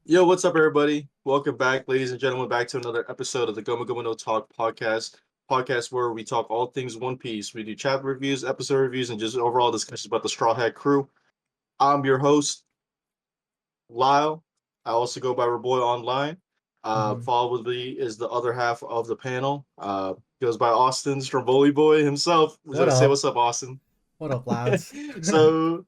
Yo, what's up, everybody? Welcome back, ladies and gentlemen, back to another episode of the Gomu Gomu No Talk podcast where we talk all things One Piece. We do chapter reviews, episode reviews, and just overall discussions about the Straw Hat Crew. I'm your host, Lyle. I also go by Raboy online. hmm Followed with me is the other half of the panel. Goes by Austin Stromboli Boy himself. What Say up? what's up, Austin. What up, lads? So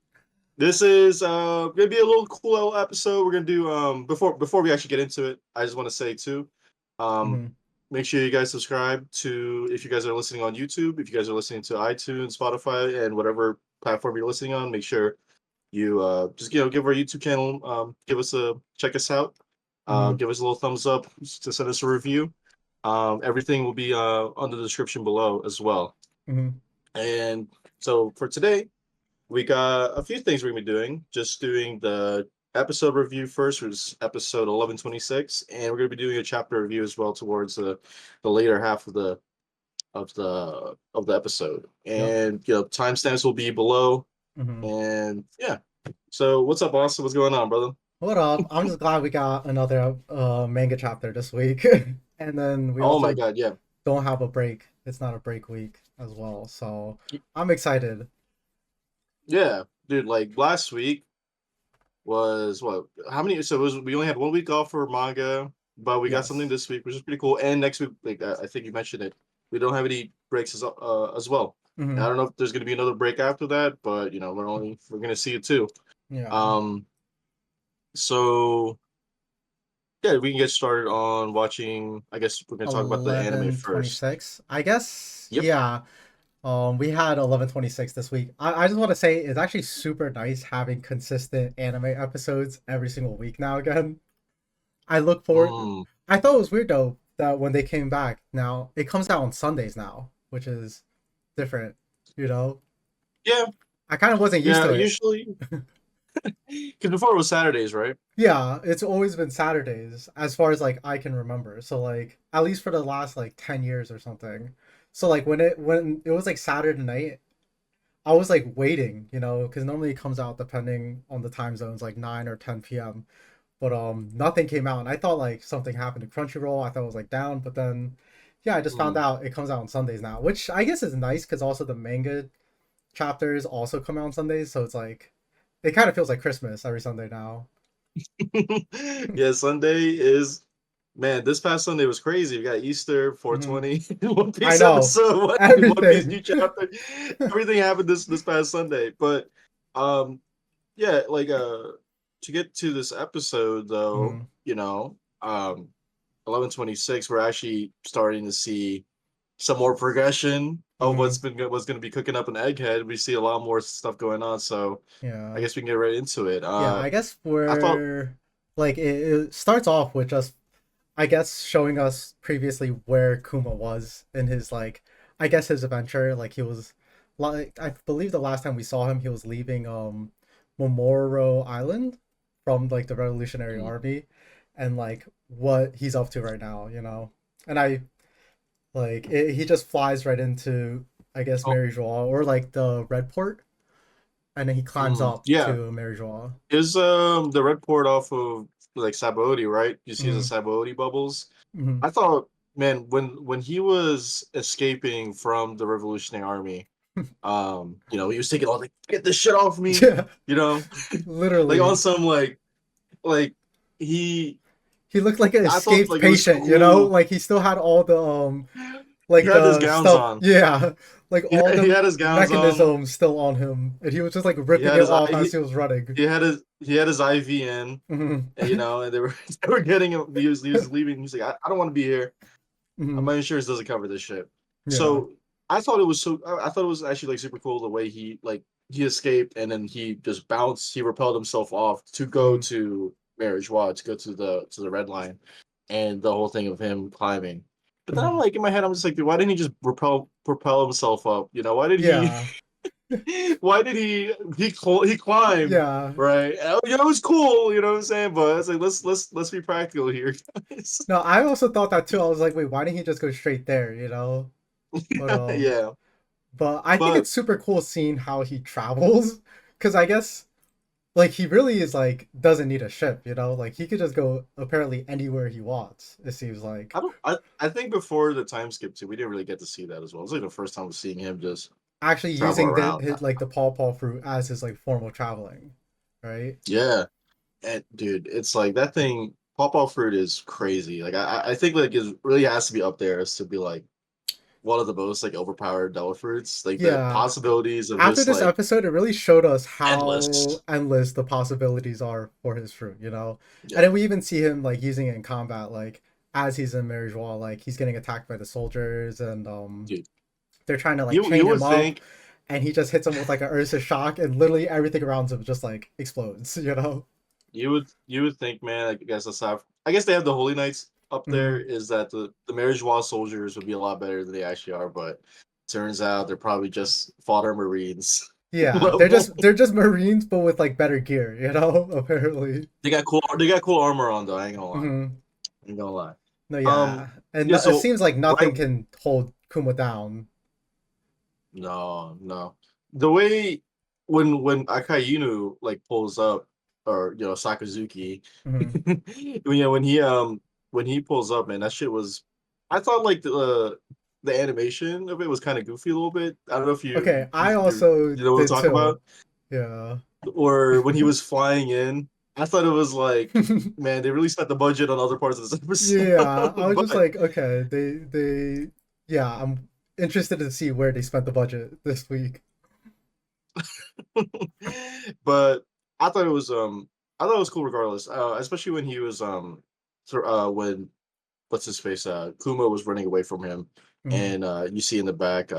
this is gonna be a little cool little episode. We're gonna do before we actually get into it, I just want to say too, um hmm make sure you guys subscribe to if you guys are listening on YouTube, if you guys are listening to iTunes, Spotify, and whatever platform you're listening on, make sure you just give our YouTube channel, give us a check us out, hmm give us a little thumbs up to send us a review. Everything will be under the description below as well. hmm And so for today, we got a few things we're gonna be doing. Just doing the episode review first, which is episode 1126, and we're gonna be doing a chapter review as well towards the later half of the episode. Yep. And timestamps will be below. hmm And yeah. So what's up, Austin? What's going on, brother? What up? I'm just glad we got another manga chapter this week, and then we Oh my also god, yeah. don't have a break. It's not a break week as well, so I'm excited. Yeah, dude, like last week was what? How many? So we only had 1 week off for manga, but we got something Yes. this week, which is pretty cool. And next week, like I think you mentioned it, we don't have any breaks as well. And I hmm don't know if there's going to be another break after that, but we're going to see it too. Yeah. Um, so yeah, we can get started on watching. I guess we're going to talk about the anime first. 11/26. I guess. Yep. Yeah. We had 11/26 this week. I just want to say it's actually super nice having consistent anime episodes every single week now again. I look forward. Mm, I thought it was weird though that when they came back, now it comes out on Sundays now, which is different. You know, yeah, I kind of wasn't used yeah. to it. Usually, because before it was Saturdays, right? Yeah, it's always been Saturdays as far as like I can remember. So like at least for the last like 10 years or something. So like when it was like Saturday night, I was like waiting, because normally it comes out depending on the time zones, like 9 or 10 p.m. But nothing came out, and I thought like something happened to Crunchyroll. I thought it was like down, but then yeah, I just found Mm. out it comes out on Sundays now, which I guess is nice because also the manga chapters also come out on Sundays, so it's like it kind of feels like Christmas every Sunday now. Yeah, Sunday is man. This past Sunday was crazy. We got Easter, Mhm. 420, One I Piece know episode, One Piece everything. new chapter. Everything happened this past Sunday. But um, yeah, like to get to this episode though, Mhm. 1126, we're actually starting to see some more progression of Mhm. what's going to be cooking up in Egghead. We see a lot more stuff going on, so I Yeah. guess we can get right into it. Yeah, I guess I thought. we're like it starts off with just I guess showing us previously where Kuma was in his like I guess his adventure. Like he was like I believe the last time we saw him he was leaving Momoro Island from like the Revolutionary Mm, Army and like what he's up to right now. And I he just flies right into I guess oh, Mary Joie or like the Red Port and then he climbs up yeah, to Mary Joie. is the red port off of like Sabaody, right? You see the Mm-hmm. Sabaody bubbles. Mm-hmm. I thought, man, when he was escaping from the Revolutionary Army, he was taking all like, get this shit off me, Yeah, you know, like on literally. some like he. He looked like an I thought escaped like it was patient, cool. like he still had all the He like had his the gowns stuff, on. yeah, like all He the had his gowns on. mechanisms still on him, and he was just like He ripping had it his off as he, he was running. he had his IV in, hmm and they were they were getting him. He was leaving. He's like, I don't want to be here. hmm My insurance doesn't cover this shit. Yeah. So I thought it was I thought it was actually like super cool the way he escaped and then he just bounced. He repelled himself off to go hmm to Marriage Wad to go to the red line, and the whole thing of him climbing. But then I'm hmm like in my head, I'm just like, dude, why didn't he just propel himself up? Why did he Yeah. why did he climbed, Yeah. right? It was cool, you know what I'm saying? But it's like let's be practical here, guys. No, I also thought that too. I was like, wait, why didn't he just go straight there? But Yeah, but I think but it's super cool seeing how he travels, because I guess like he really is like doesn't need a ship, you know? Like he could just go apparently anywhere he wants, it seems like. I don't. I think before the time skip too, we didn't really get to see that as well. It's like the first time we're seeing him just Actually travel using around. his, like the paw fruit as his like form of traveling, right? Yeah, and dude, it's like that thing. Pawpaw fruit is crazy. Like I think like it really has to be up there as to be like one of the most like overpowered devil fruits. Like the Yeah. possibilities of After just this like episode, it really showed us how endless. endless the possibilities are for his fruit, you know? And Yeah, then we even see him like using it in combat, like as he's in Marijois, like he's getting attacked by the soldiers and dude. they're trying to like You chain would him up think and he just hits him with like an Ursa shock and literally everything around him just like explodes, you know? you would think, man. I guess aside, I guess they have the Holy Knights up there. Mm-hmm. Is that the Marijois soldiers would be a lot better than they actually are, but turns out they're probably just fodder Marines Yeah, level. they're just Marines but with like better gear, you know, apparently. They got cool armor on though. I ain't gonna lie. Mm-hmm. I ain't gonna lie. No, Um, yeah. And yeah. it So seems like right, nothing can hold Kuma down. no, no. The way when Akainu like pulls up, or Sakazuki, Mm-hmm. when he pulls up, man, that shit was. I thought like the animation of it was kind of goofy a little bit. I don't know if Okay, I also you know what I'm did talking too. about, Yeah. or when he was flying in. I thought it was like, man, they really spent the budget on other parts of this Yeah, I episode, was just but like, okay, yeah, I'm interested to see where they spent the budget this week. but I thought it was I thought it was cool regardless. Especially when he was when what's his face Kuma was running away from him, Mm-hmm. and you see in the back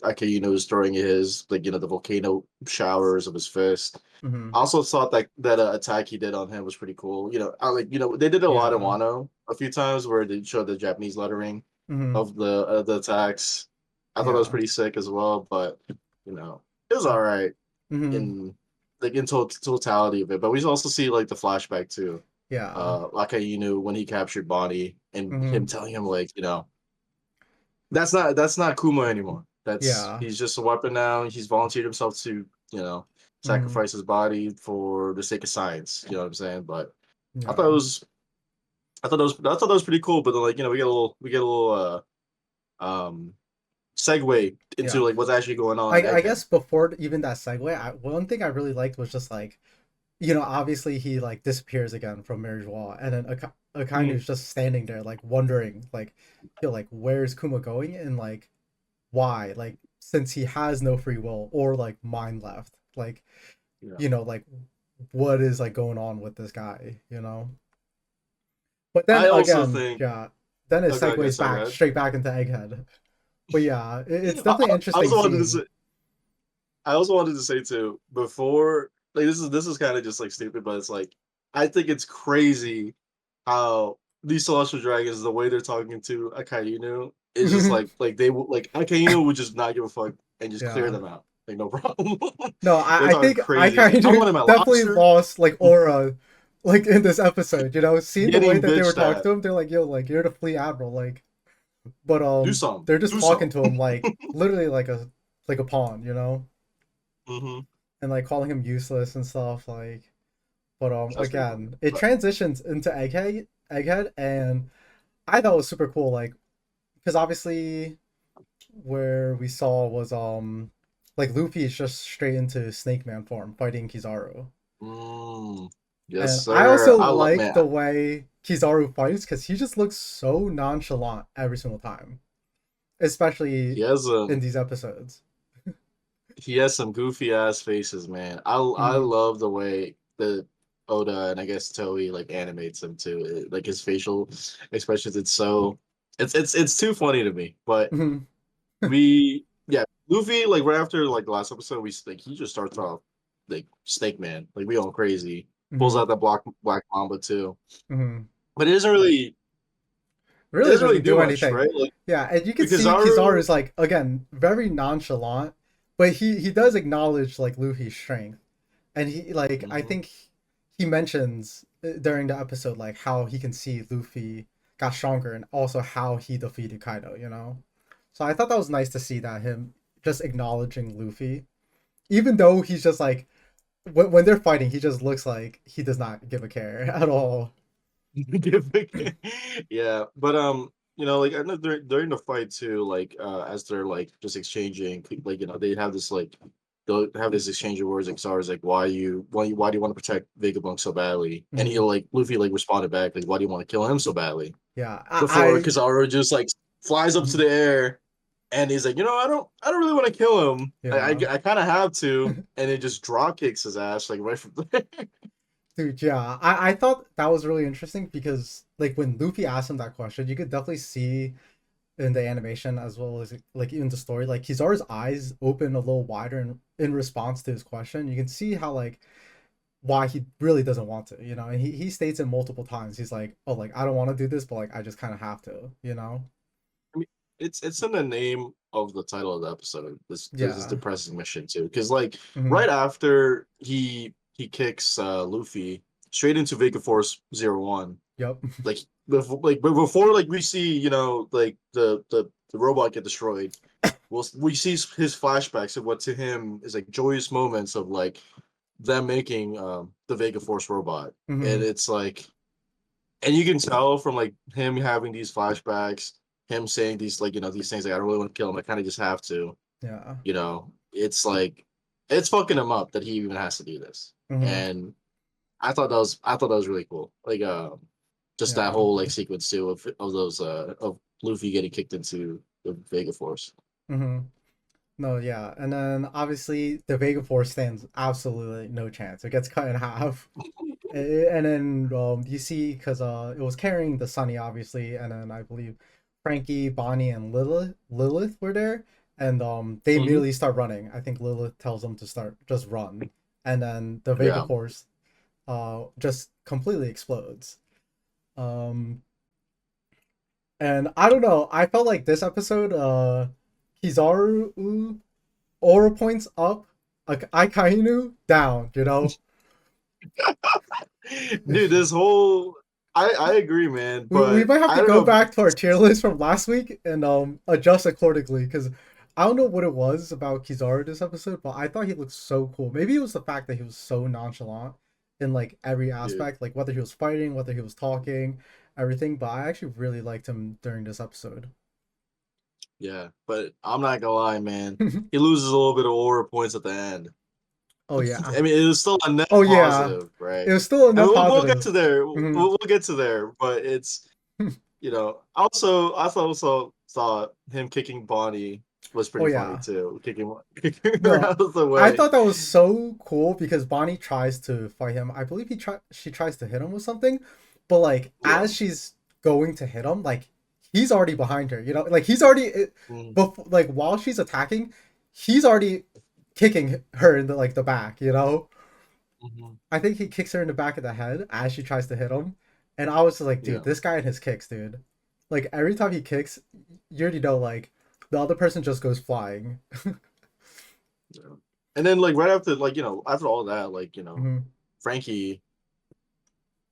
Akiyuno is throwing his like the volcano showers of his fist. Mm-hmm. I also thought that attack he did on him was pretty cool. I like they did a lot in Yeah. Wano a few times where they showed the Japanese lettering Mm-hmm. of the attacks. I thought that was Yeah. pretty sick as well, but it was all right Mm-hmm. in totality of it. But we also see like the flashback too. Yeah. Like how when he captured Bonnie and him Mm-hmm. telling him like, that's not Kuma anymore. That's Yeah. he's just a weapon now. He's volunteered himself to, Mm-hmm. sacrifice his body for the sake of science. You know what I'm saying? But I thought it Yeah. was I thought that was pretty cool. But then like, we get a little segue into Yeah. like what's actually going on in I Egghead. guess before even that segue, one thing I really liked was just like, obviously he like disappears again from Mary's Wall, and then Mm, Akainu's just standing there, like wondering, like, like where's Kuma going, and like why, like since he has no free will or like mind left, like yeah. like what is like going on with this guy, But then I also again, think yeah, then it okay, I segues guess I back got. straight back into Egghead. But yeah, it's definitely I interesting also wanted to seeing. say I also wanted to say too before like this is kind of just like stupid, but it's like I think it's crazy how these celestial dragons, the way they're talking to Akainu, is just like they would like Akainu would just not give a fuck and just clear Yeah. them out, like no problem. No, They're I talking think I crazy. It's like kind I of wanted my definitely lobster lost like aura, like in this episode. Seeing the way getting that they were bitched talking at. to him, they're like, "Yo, like you're the fleet admiral," like, but Do something. they're just Do talking something. to him like literally like a pawn, Hmm. and like calling him useless and stuff. Like, but That's pretty funny. again, it But transitions into Egghead, and I thought it was super cool. Like, because obviously where we saw was like Luffy is just straight into Snake Man form fighting Kizaru. mm, yes, And I sir. also I love like man. the way Kizaru fights because he just looks so nonchalant every single time, especially He has a in these episodes. he has some goofy ass faces, man. I Mm-hmm. love the way the Oda and I guess Toei like animates him too. Like his facial expressions. It's too funny to me. But Mm-hmm. yeah, Luffy like right after like the last episode we like he just starts off like Snake Man like we going crazy. Pulls Mm-hmm. out that Black Mamba too, Mm-hmm. but it Really doesn't really doesn't do do much, anything. right? Like Yeah, and you can because see Kizaru is like again very nonchalant, but he does acknowledge like Luffy's strength, and he like I Mhm. think he mentions during the episode like how he can see Luffy got stronger and also how he defeated Kaido. So I thought that was nice to see that him just acknowledging Luffy, even though he's just like when they're fighting, he just looks like he does not give a care at all. Yeah, but like I know during the fight too, like as they're like just exchanging, like they have this like they'll have this exchange of words. Like Zara's like, why do you want to protect Vegapunk so badly? And Mhm. he'll like Luffy like responded back like, why do you want to kill him so badly? Yeah, Before Kizaru just like flies up to mhm. the air and he's like, I don't really want to kill him. Yeah. I kind of have to, and it just drop kicks his ass like right from there. Dude, yeah, I thought that was really interesting because like when Luffy asked him that question, you could definitely see in the animation as well as like even the story, like Kizaru's eyes open a little wider in response to his question. You can see how like why he really doesn't want to, and he states it multiple times. He's like, oh, like I don't want to do this, but like I just kind of have to. I mean, it's in the name of the title of the episode. This Yeah. depressing mission too, because like Hmm. right after he kicks Luffy straight into Vega Force 01, Yep. before like we see like the robot get destroyed. We see his flashbacks of what to him is like joyous moments of like them making the Vega Force robot, and Hmm. it's like, and you can tell from like him having these flashbacks, him saying these like these things like I don't really want to kill him, I kind of just have to, Yeah. it's like it's fucking him up that he even has to do this, Hmm. and I thought that was really cool, like just that Yeah. whole like sequence too of those of Luffy getting kicked into the Vega Force. Hmm. No, yeah, and then obviously the Vega Force stands absolutely no chance. It gets cut in half. And then you see because it was carrying the Sunny obviously, and then I believe Frankie, Bonnie, and Lilith were there, and they Hmm. immediately start running. I think Lilith tells them to start just run, and then the Vega Yeah. Force just completely explodes. Um, and I don't know. I felt like this episode Kizaru aura points up, like Akainu down. Dude, this whole I agree, man, We but might have I to don't go know. back to our tier list from last week and adjust accordingly because I don't know what it was about Kizaru this episode, but I thought he looked so cool. Maybe it was the fact that he was so nonchalant in like every Dude, aspect, like whether he was fighting, whether he was talking, everything. But I actually really liked him during this episode. yeah, but I'm not gonna lie, man. He loses a little bit of aura points at the end. Oh yeah. I mean, it was still a net Oh yeah. positive, right? It was still a And net we'll get positive. to there. Hmm. We'll get to there, but it's Also, I also thought him kicking Bonnie was Oh pretty funny yeah. too. Kicking her No, out of the I way. thought that was so cool because Bonnie tries to fight him. I believe she tries to hit him with something, but like Yeah. as she's going to hit him, like he's already behind her. Like he's already, Mm, before, like while she's attacking, he's already kicking her in the back. mhm. I think he kicks her in the back of the head as she tries to hit him, and I was just like, dude, Yeah. this guy and his kicks, dude. Like every time he kicks, you already know like the other person just goes flying. Yeah. And then like right after after all that Mhm. Frankie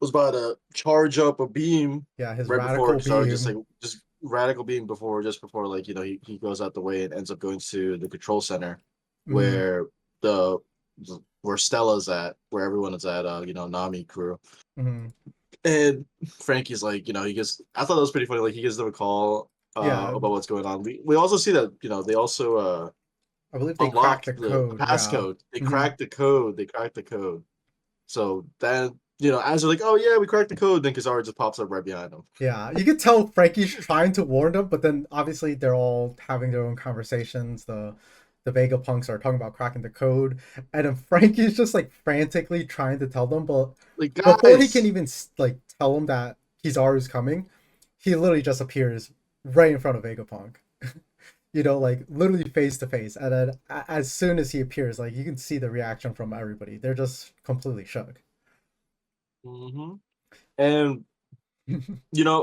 was about to charge up a beam Yeah, his right before radical Kizaru just beam. like just radical beam before like he goes out the way and ends up going to the control center Mhm. where the where Stella's at, where everyone is at, Nami crew. Mhm. And Frankie's like, he gets I thought that was pretty funny. Like he gives them a call Yeah, about what's going on. We also see that, they also I believe they cracked unlocked the the code. Yeah. passcode. They Hmm. cracked the code. They cracked the code. So then, as they're like, oh yeah, we cracked the code, then Kizaru just pops up right behind them. Yeah, you could tell Frankie's trying to warn them, but then obviously they're all having their own conversations. The Vega punks are talking about cracking the code, and then Frankie's just like frantically trying to tell them, but Like, before he can guys, even like tell them that Kizaru's coming, he literally just appears right in front of Vegapunk. Like literally face to face. And then as soon as he appears, like you can see the reaction from everybody. They're just completely shook. hmm and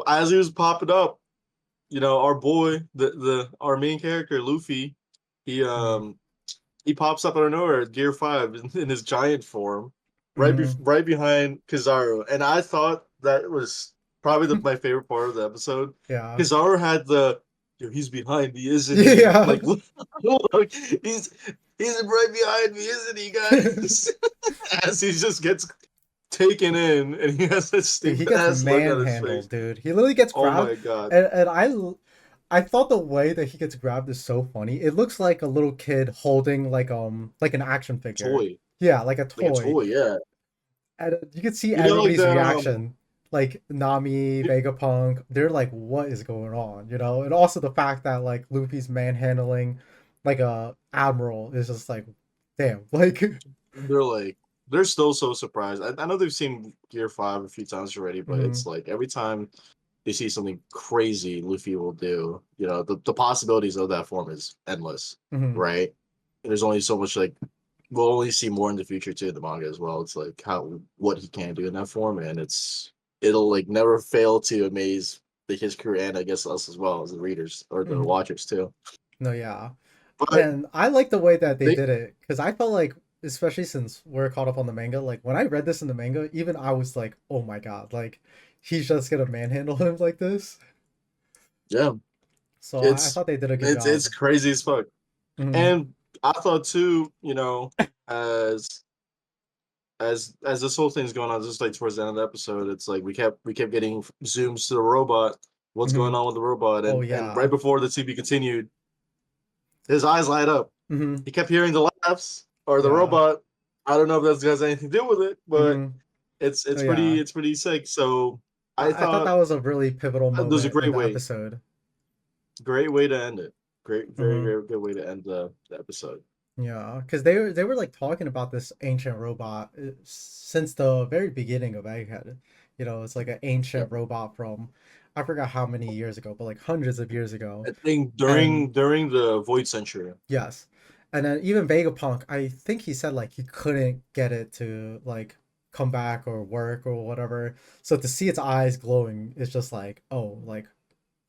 as he was popping up, our boy, the our main character, Luffy, he Mm-hmm. um he pops up out of nowhere at Gear 5 in his giant form, Mm-hmm. right behind Kizaru. And I thought that was probably my favorite part of the episode. Yeah. Kizaru had the, he's behind me, isn't he? Yeah. Like, look, he's He's right behind me, isn't he, guys? As he just gets taken in, and he has that Dude, he stupid gets ass look on his face. manhandled, dude. He literally gets Oh grabbed, my god, and I thought the way that he gets grabbed is so funny. It looks like a little kid holding like an action figure. toy, Yeah, like a like a toy. toy, yeah. And you can see You know, like everybody's that. reaction. Like Nami, Vegapunk, they're like, "What is going on?" You know, and also the fact that like Luffy's manhandling like a admiral is just like, damn, like, They're like they're still so surprised. I know they've seen Gear 5 a few times already, but hmm it's like every time they see something crazy Luffy will do, the possibilities of that form is endless, hmm right? And there's only so much like we'll only see more in the future too in the manga as well. It's like how what he can do in that form, and it'll like never fail to amaze his crew and I guess us as well as the readers or the hmm watchers too. no, yeah. But And I like the way that they they did it because I felt like, especially since we're caught up on the manga, like when I read this in the manga, even I was like, oh my god, like he's just gonna manhandle him like this. yeah, So I it's thought they did a good it's job. crazy as fuck. hmm And I thought too, as as this whole thing's going on, just like towards the end of the episode, it's like we kept getting zooms to the robot. What's going hmm on with the robot? Oh And right yeah. before the to be continued, his eyes light up. hmm He kept hearing the laughs or the Yeah. robot. I don't know if that has anything to do with it, but hmm it's Oh it's pretty yeah. it's pretty sick. So I I thought that thought was a really pivotal there's a moment in great the way, episode. great way to end it. Great, very hmm very good way to end the episode. Yeah, because they were like talking about this ancient robot since the very beginning of Egghead. You know, it's like an Yeah. ancient robot from I forgot how many years ago, but like hundreds of years ago. I think And during the Void Century. yes, and then even Vegapunk, I think he said like he couldn't get it to like come back or work or whatever. So to see its eyes glowing is just like, oh, like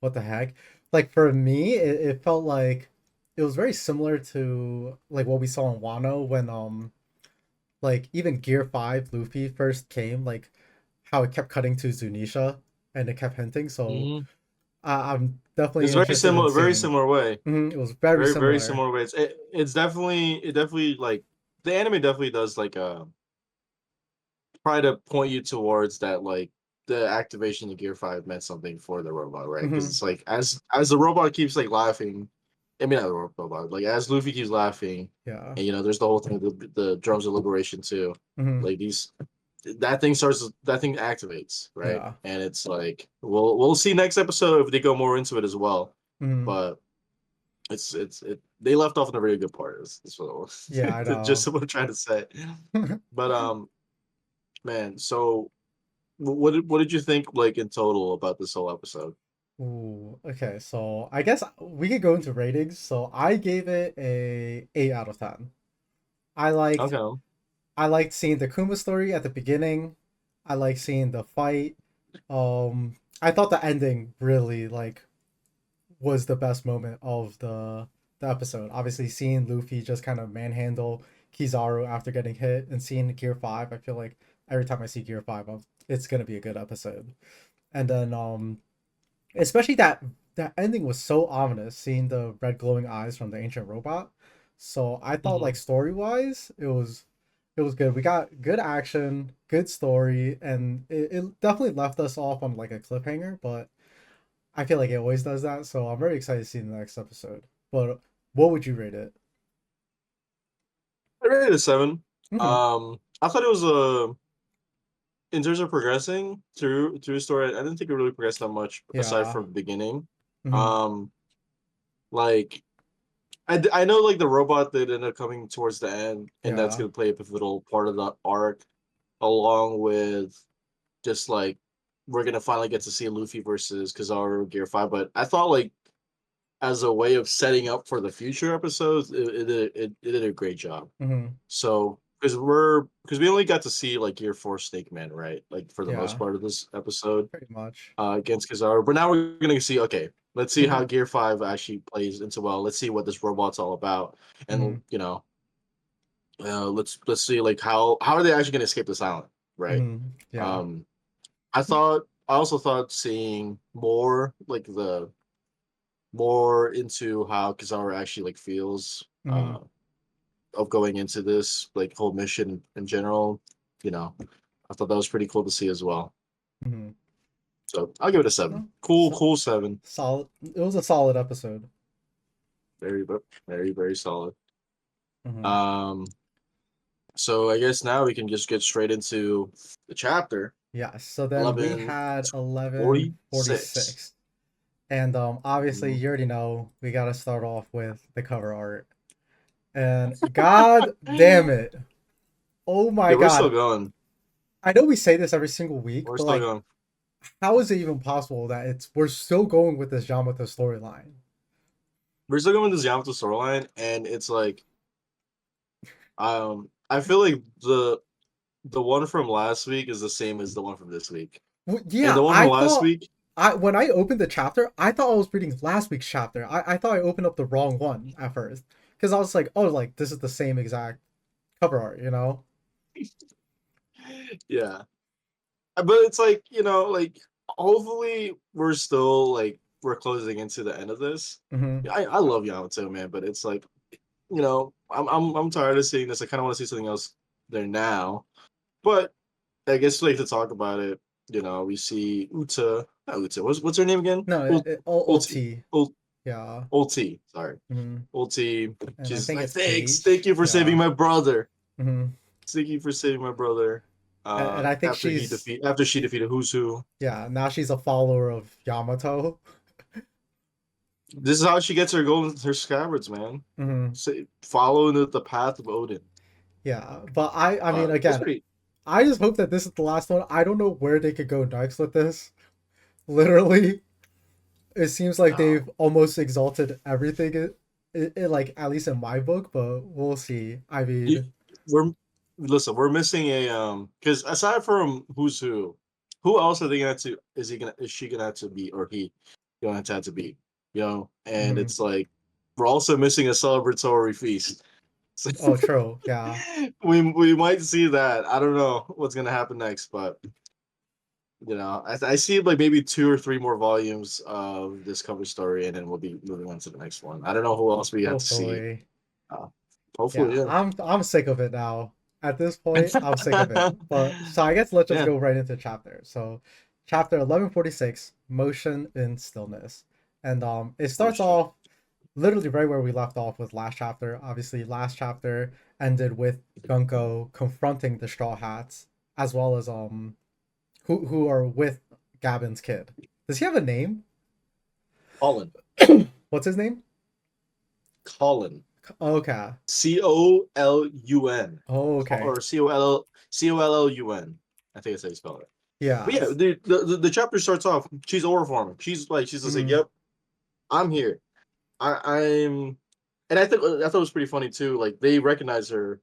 what the heck? Like for me, it felt like it was very similar to like what we saw in Wano when like even Gear 5 Luffy first came, like how it kept cutting to Zunisha and it kept hinting. So Hmm. I'm definitely It's very interested in similar, very seeing. similar way. It was very Very similar. similar ways. It's definitely it definitely like the anime definitely does like try to point you towards that like the activation of Gear 5 meant something for the robot, right? Because hmm it's like as the robot keeps like laughing, I mean not the robot, like as Luffy keeps laughing, Yeah. and there's the whole thing of the drums of liberation too. hmm Like these that thing activates, right? Yeah. And it's like we'll see next episode if they go more into it as well. hmm But they left off in a very good part. Is what it was. Yeah, I Just know. what I'm trying to say. But man, so what did you think like in total about this whole episode? Ooh, okay, so I guess we could go into ratings. So I gave it a 8 out of 10. I liked Okay. I liked seeing the Kuma story at the beginning. I liked seeing the fight. I thought the ending really like was the best moment of the episode. Obviously, seeing Luffy just kind of manhandle Kizaru after getting hit, and seeing Gear 5, I feel like every time I see Gear 5, it's gonna be a good episode. And then especially that ending was so ominous, seeing the red glowing eyes from the ancient robot. So I thought Hmm. like story wise, it was good. We got good action, good story, and it definitely left us off on like a cliffhanger, but I feel like it always does that. So I'm very excited to see the next episode. But what would you rate it? I rated it a 7. hmm I thought it was a in terms of progressing through a story. I didn't think it really progressed that much aside Yeah. from the beginning. hmm Um, like I know like the robot that ended up coming towards the end, and that's Yeah. gonna play a pivotal part of the arc, along with just like we're gonna finally get to see Luffy versus Kizaru Gear 5. But I thought like as a way of setting up for the future episodes, it did a great job. hmm So because we only got to see like Gear 4 Snake Man, right? Like for the most Yeah. part of this episode, Pretty much. against Kizaru. But now we're gonna see. Okay, let's see how hmm Gear 5 actually plays into well. Let's see what this robot's all about, hmm and let's see like how are they actually gonna escape this island, right? Yeah. Um, I also thought seeing more into how Kizaru actually like feels hmm of going into this like whole mission in general. You know, I thought that was pretty cool to see as well. Mhm. So I'll give it a seven. No, Cool, cool seven. solid. It was a solid episode. Very, very, very solid. Hmm. Um, so I guess now we can just get straight into the chapter Yes. So then we eleven had forty six. 1146. And obviously you already know we gotta start off with the cover art. And god damn it. Oh my Yeah, we're still god. going. I know we say this every single week, We're but still like going. how is it even possible that we're still going with this Yamato storyline? We're still going with this Yamato storyline, and it's like, I feel like the one from last week is the same as the one from this week, and Yeah, the one from I last thought week, I when I opened the chapter, I thought I was reading last week's chapter. I thought I opened up the wrong one at first. Because I was like, oh, like this is the same exact cover art, you know? yeah. But it's like, like hopefully we're still like we're closing into the end of this. Hmm. I love Yamato, man, but it's like, I'm tired of seeing this. I kind of want to see something else there now. But I guess like to talk about it, we see Uta, not Uta. What's her name again? No, all Ulti, OT. Yeah. Ulti. Sorry, Hmm. Ulti. And I She's think like, it's thank Age. you for saving Yeah. my brother. Hmm. Thank you for saving my brother. And I think After she defeated Who's Who. yeah, now she's a follower of Yamato. This is how she gets her scabbards, man. Hmm. Following the path of Odin. Yeah, but I mean, That's again, pretty. I just hope that this is the last one. I don't know where they could go next with this. Literally, it seems like Uh, they've almost exalted everything. Like at least in my book, but we'll see. I you, mean, we're listen. We're missing a because aside from Who's who else are they gonna have to? Is she gonna have to be or he gonna have to be? And mhm. it's like we're also missing a celebratory feast. So Oh, true. Yeah. we might see that. I don't know what's gonna happen next, but I see like maybe two or three more volumes of this cover story, and then we'll be moving on to the next one. I don't know who else we have to see. Hopefully. Uh, Hopefully, Yeah. yeah. I'm sick of it now. At this point, I'm sick of it. But so I guess let's just Yeah. go right into chapter. So, chapter 1146, Motion in Stillness, and it starts Motion. off literally right where we left off with last chapter. Obviously, last chapter ended with Gunko confronting the Straw Hats, as well as who are with Gabin's kid. Does he have a name? Colin. What's his name? Colin. Okay. Colun. Oh, okay. Or Collun. I think that's how you spell it. But yeah, Yes. the chapter starts off. She's overforming. She's just like, Mm-hmm. yep, I'm here. I'm, and I thought it was pretty funny too. Like they recognize her,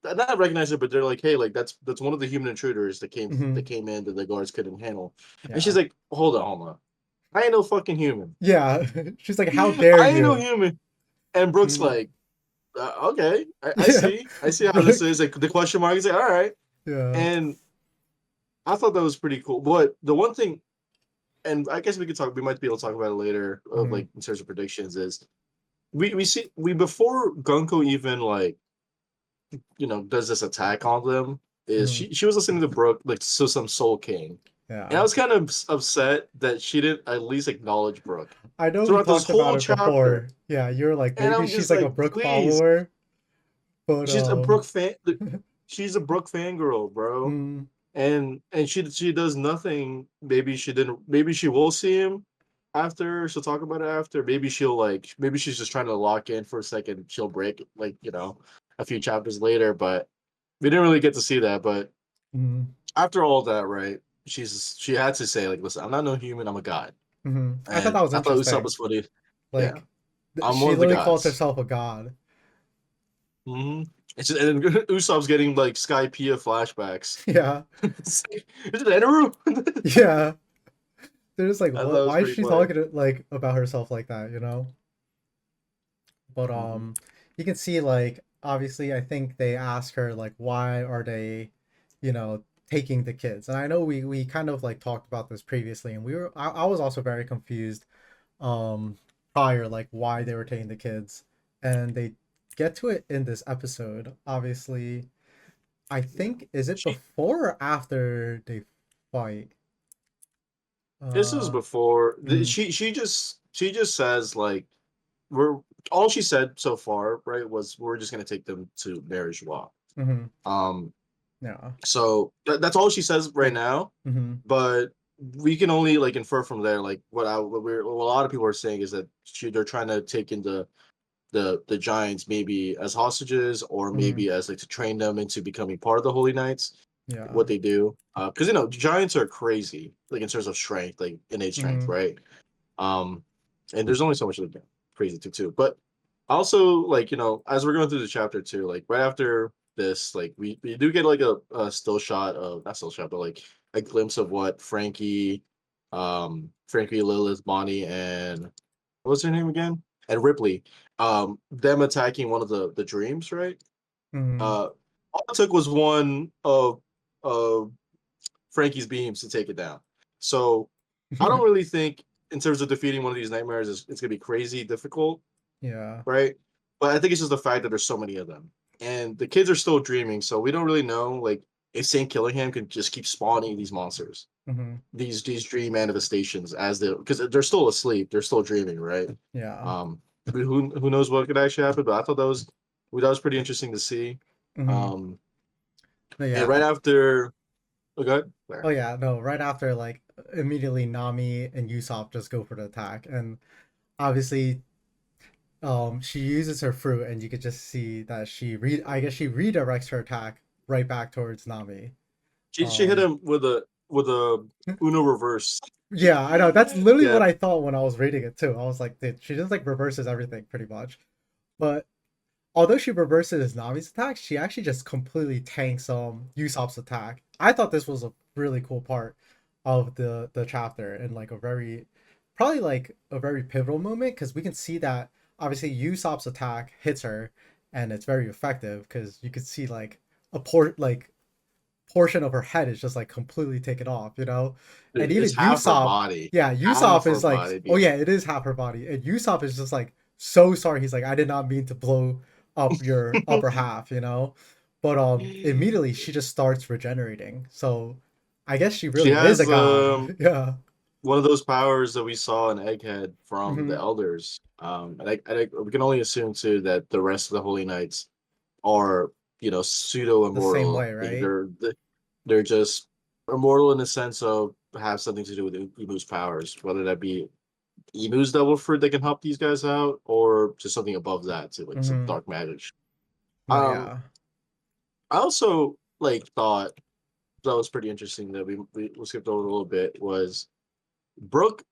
not recognize her, but they're like, hey, like that's one of the human intruders that came Mm-hmm. that came in that the guards couldn't handle. And she's Yeah. like, hold on, I ain't no fucking human. Yeah. She's like, "How dare I ain't no you?" human. And Brooke's Mm. like, okay, Yeah. I see how this Brooke. is. Like the question mark is like, all right. Yeah. And I thought that was pretty cool. But the one thing, and I guess we might be able to talk about it later, of Mm-hmm. like in terms of predictions, is we before Gunko even like does this attack on them, is Mm-hmm. she was listening to Brooke like so some Soul King. And I Yeah. was kind of upset that she didn't at least acknowledge Brooke I know we throughout this talked about whole it chapter. before. Yeah, you're like And maybe I'm she's just like a like, Brooke please, follower, but she's a Brooke fan. She's a Brooke fangirl, bro. mm, And she does nothing. Maybe she didn't. Maybe she will see him after. She'll talk about it after. Maybe she'll like. Maybe she's just trying to lock in for a second. She'll break like a few chapters later. But we didn't really get to see that. But mm, after all that, right? She had to say like, listen, I'm not no human. I'm a god. I thought that And was I thought Usopp interesting. was funny. Yeah, Like I'm one she of the literally calls gods. herself a god. hmm and Usopp's getting like Skypiea flashbacks. Yeah. It's like, is it Eneru? Yeah. They're just like, I thought what? it was Why is pretty she funny. talking like about herself like that? You know? But hmm you can see like obviously I think they ask her like why are they, you know, taking the kids? And I know we kind of like talked about this previously, and I was also very confused um prior like why they were taking the kids, and they get to it in this episode. Obviously, I Yeah. think is it She before or after they fight? This is Uh, before mm, she just says like we're all she said so far, right, was we're just gonna take them to marriage law. mm-hmm, Um yeah, so that's all she says right like, now, mm-hmm, but we can only like infer from there like what a lot of people are saying is that they're trying to take into the giants maybe as hostages or mm-hmm, maybe as like to train them into becoming part of the holy knights, yeah, what they do, because giants are crazy like in terms of strength, like innate strength, mm-hmm, right? um and there's only so much of them crazy too, but also like as we're going through the chapter too, like right after this, like we do get like a still shot of not still shot but like a glimpse of what Frankie, Lilith, Bonnie, and what's her name again? And Ripley, them attacking one of the dreams, right? mm-hmm, All it took was one of Frankie's beams to take it down. So I don't really think in terms of defeating one of these nightmares, it's gonna be crazy difficult, yeah, right? But I think it's just the fact that there's so many of them, and the kids are still dreaming, so we don't really know like if Saint Killingham can just keep spawning these monsters, mm-hmm, these dream manifestations as because they're still asleep, they're still dreaming, right? yeah, Who knows what could actually happen? But I thought that was pretty interesting to see. mm-hmm, Um, but and right yeah. after, okay, Oh there. yeah, no, right after like immediately Nami and Usopp just go for the attack and obviously she uses her fruit and you could just see that I guess she redirects her attack right back towards Nami. She hit Um him with a Uno reverse. yeah, I know. That's literally Yeah, what I thought when I was reading it too. I was like, dude, she just like reverses everything pretty much. But although she reverses Nami's attack, she actually just completely tanks Usopp's attack. I thought this was a really cool part of the chapter and like a very probably like a very pivotal moment because we can see that obviously Usopp's attack hits her and it's very effective because you could see like a portion of her head is just like completely taken off, you know? And even it's half her Usopp, body. yeah, Half Usopp her is like, body, oh dude. yeah, it is half her body. And Usopp is just like so sorry. He's like, I did not mean to blow up your upper half, you know? But immediately she just starts regenerating. So I guess she She really is a has god. Yeah. one of those powers that we saw in Egghead from the Hmm. Elders. And we can only assume too that the rest of the Holy Knights are pseudo The same immortal. way, Like right? they're just immortal in the sense of have something to do with Emu's powers, whether that be Emu's devil fruit that can help these guys out, or just something above that to like some Hmm. dark magic. No, Um, yeah. I also like thought that was pretty interesting that we skipped over a little bit was Brooke.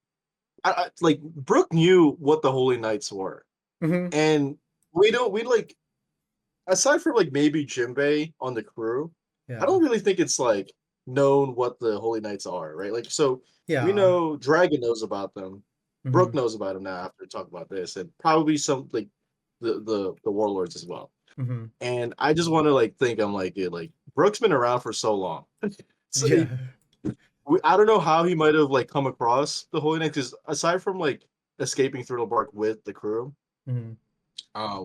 Like Brooke knew what the Holy Knights were, Hmm. and we don't we like aside from like maybe Jimbei on the crew, I Yeah. don't really think it's like known what the Holy Knights are, right? Like so we Yeah. know Dragon knows about them, Hmm. Brooke knows about them now after talking about this, and probably some like the warlords as well. Hmm. And I just want to like think I'm like, dude, like Brooke's been around for so long. So Yeah. I don't know how he might have like come across the Holy Knight because aside from like escaping Thriller Bark with the crew, Hmm.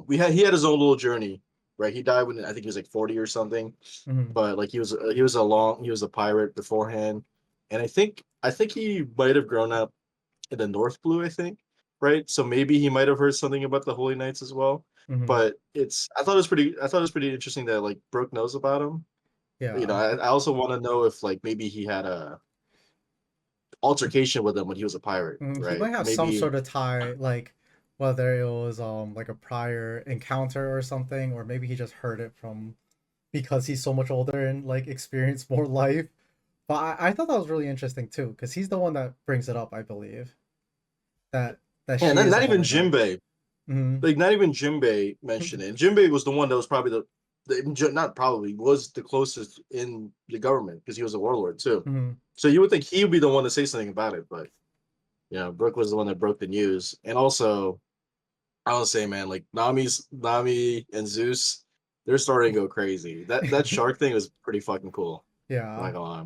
he had his own little journey, right? He died when I think he was like 40 or something, Hmm. but like he was a pirate beforehand, and I think he might have grown up in the North Blue, I think, right? So maybe he might have heard something about the Holy Knights as well. Hmm. But I thought it was pretty interesting that like Brooke knows about him. Yeah. I also want to know if like maybe he had a altercation with him when he was a pirate, He right? might have some Maybe sort of tie, like whether it was like a prior encounter or something, or maybe he just heard it from because he's so much older and like experienced more life. But I thought that was really interesting too, because he's the one that brings it up, I believe, that yeah, she is not a even holy knight. Jinbei. Hmm. Like not even Jinbei mentioned it. And Jinbei was the one that was probably not probably was the closest in the government because he was a warlord too. Hmm. So you would think he would be the one to say something about it, but Brooke was the one that broke the news. And also, I would say, man, like Nami and Zeus, they're starting to go crazy. That shark thing was pretty fucking cool. I'm Yeah. not gonna lie.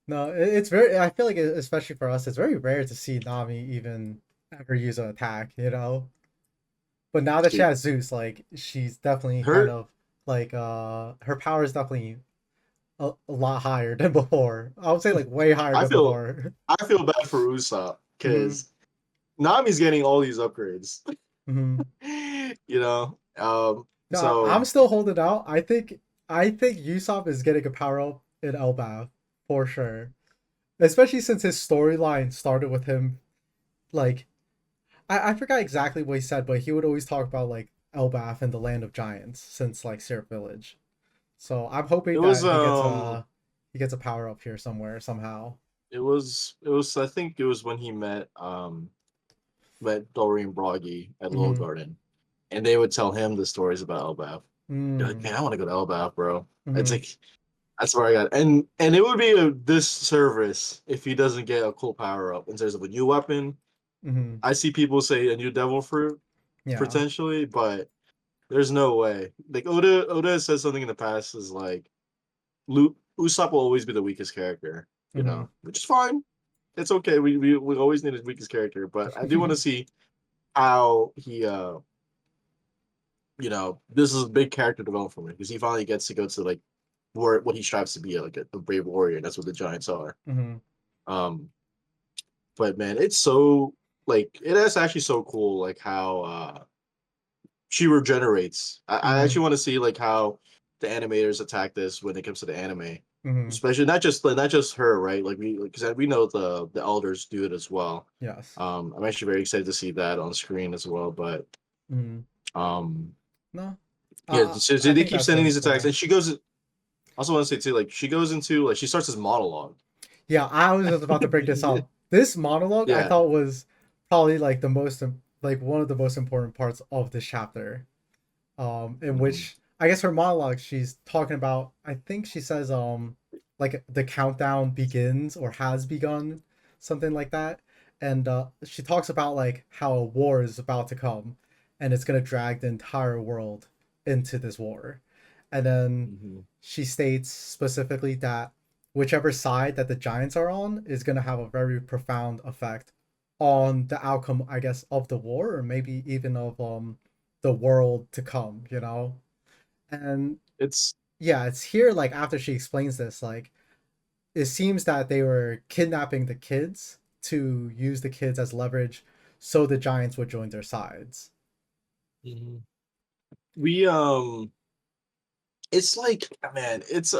No, it's very. I feel like especially for us, it's very rare to see Nami even ever use an attack. You know. But now that she She has Zeus, like she's definitely kind her of like her power is definitely a lot higher than before. I would say like way higher I than feel before. I feel bad for Usopp hmm because Nami's getting all these upgrades. hmm You know, No, I'm so still holding out. I think Usopp is getting a power up in Elbaf for sure. Especially since his storyline started with him like I forgot exactly what he said, but he would always talk about like Elbaf and the land of giants since like Syrup Village. So I'm hoping it was that he gets a power up here somewhere somehow. it was I think it was when he met Doreen Broggy at Little Mm-hmm. Garden, and they would tell him the stories about Elbaf. You're like, Mm. man, I want to go to Elbaf, bro. It's Mm-hmm. like that's where I got, and it would be a disservice if he doesn't get a cool power up in terms of a new weapon. Mm-hmm. I see people say a new Devil Fruit Yeah. potentially, but there's no way. Like Oda has said something in the past is like Usopp will always be the weakest character, Mm-hmm. which is fine. It's okay. We always need a weakest character, but I do want to see how he this is a big character development for him because he finally gets to go to like where what he strives to be like a brave warrior, and that's what the giants are. mm-hmm. Um, but man, it's so like it is actually so cool like how she regenerates. I Mm-hmm. actually want to see like how the animators attack this when it comes to the anime, Mm-hmm. especially not just her, right? Like because we know the elders do it as well. Yes. I'm actually very excited to see that on screen as well. But Mm-hmm. um, No. yeah, I so they think keep that's sending really these attacks, cool. and she goes. I also want to say too, like she goes into like she starts this monologue. Yeah, I was just about to bring this up. This monologue I Yeah. thought was probably like the most like one of the most important parts of this chapter. In Mhm. which I guess her monologue she's talking about I think she says like the countdown begins or has begun, something like that. And she talks about like how a war is about to come and it's gonna drag the entire world into this war. And then Mhm. she states specifically that whichever side that the giants are on is gonna have a very profound effect on the outcome, I guess, of the war or maybe even of the world to come, you know? And It's yeah, it's here like after she explains this, like it seems that they were kidnapping the kids to use the kids as leverage so the giants would join their sides. Mhm. we it's like man, it's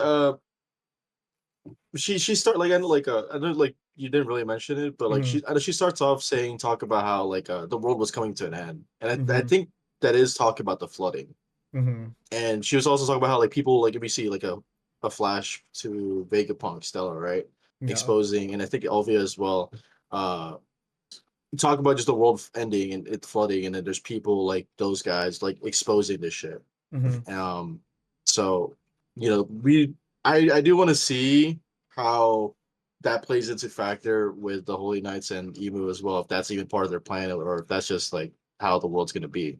she start like I know like you didn't really mention it, but like Mm-hmm. she starts off saying talk about how like the world was coming to an end, and I Mm-hmm. think that is talk about the flooding. Mm-hmm. And she was also talking about how like people like if we see like a flash to Vegapunk Stella, right? Yeah. Exposing, and I think Elvia as well. Uh Talk about just the world ending and it flooding, and then there's people like those guys like exposing this shit. Mm-hmm. Um so we I do want to see how that plays into factor with the Holy Knights and Emu as well, if that's even part of their plan or if that's just like how the world's gonna be.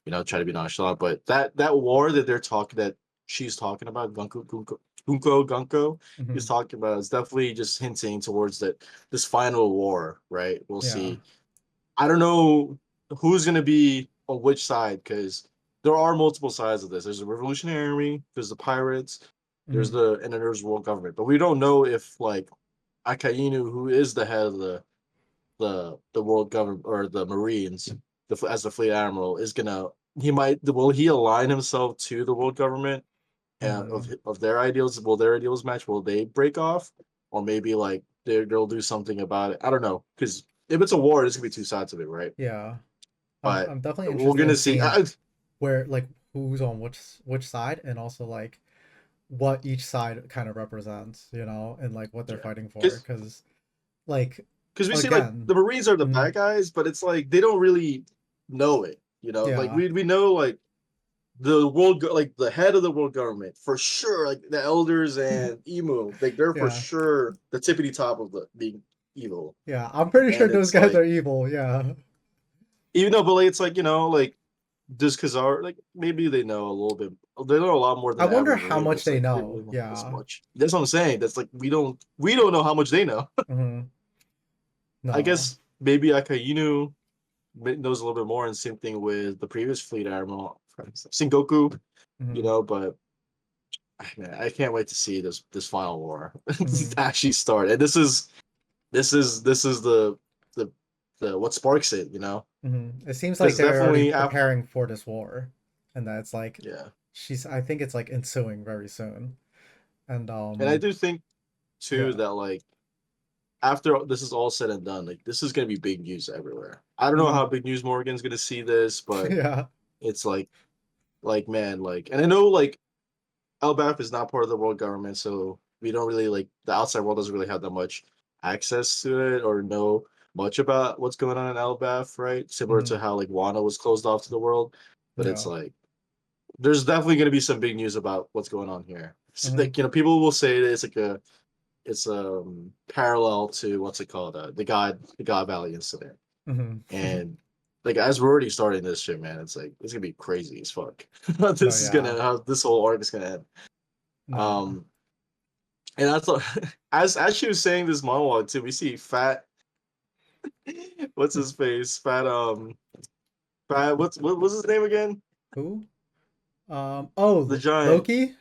Try to be nonchalant. But that war that she's talking about, Gunko Mm-hmm. is talking about is definitely just hinting towards that this final war, right? We'll Yeah. see. I don't know who's gonna be on which side because there are multiple sides of this. There's the Revolutionary Army, there's the pirates, Mm-hmm. and then there's world government. But we don't know if like Akainu, who is the head of the world government or the Marines, as the fleet admiral, is gonna will he align himself to the world government Mm-hmm. of their ideals? Will their ideals match? Will they break off, or maybe like they'll do something about it? I don't know because if it's a war, there's gonna be two sides of it, right? Yeah. But I'm definitely we're interested in gonna see. seeing where like who's on which side and also like what each side kind of represents, you know, and like what they're Yeah, fighting for. because Because like we see like again, the Marines are the mhm, bad guys, but it's like they don't really know it. Like yeah, we know like like the head of the world government for sure, like the elders and Emu, like they're for yeah, sure the tippity top of the being evil. yeah. I'm pretty sure And those it's guys are like evil. Yeah. even though, but like, it's like like just Kazar, like maybe they know a little bit. They know a lot more I than the wonder average how Marine, but much it's they like they know. really don't know this Yeah. much. That's what I'm saying. That's like we don't know how much they know. hmm I No. guess maybe Akainu. knows a little bit more, and same thing with the previous fleet admiral, Sengoku. You Hmm. know, but man, I can't wait to see this final war Hmm. actually start. And this is the the what sparks it. You know, Hmm. It seems like because they're already definitely after, preparing for this war, and that's like yeah. she's. I think it's like ensuing very soon, and And I do think too yeah, that like after this is all said and done, like this is gonna be big news everywhere. I don't know hmm how big news Morgan's gonna see this, but yeah, it's like man, like, and I know like LBAF is not part of the world government, so we don't really like the outside world doesn't really have that much access to it or know much about what's going on in LBAF, right? Similar hmm to how like Wano was closed off to the world, but it's yeah, like there's definitely going to be some big news about what's going on here. So, hmm like, people will say that it's like a it's parallel to what's it called, the God Valley incident, hmm and like as we're already starting this shit, man, it's like it's gonna be crazy as fuck. no, This is yeah, gonna how this whole arc is gonna end. no, yeah, Um, and I thought as she was saying this monologue too, we see fat what's his face? Fat what's his name again? who? The Oh, giant. Loki.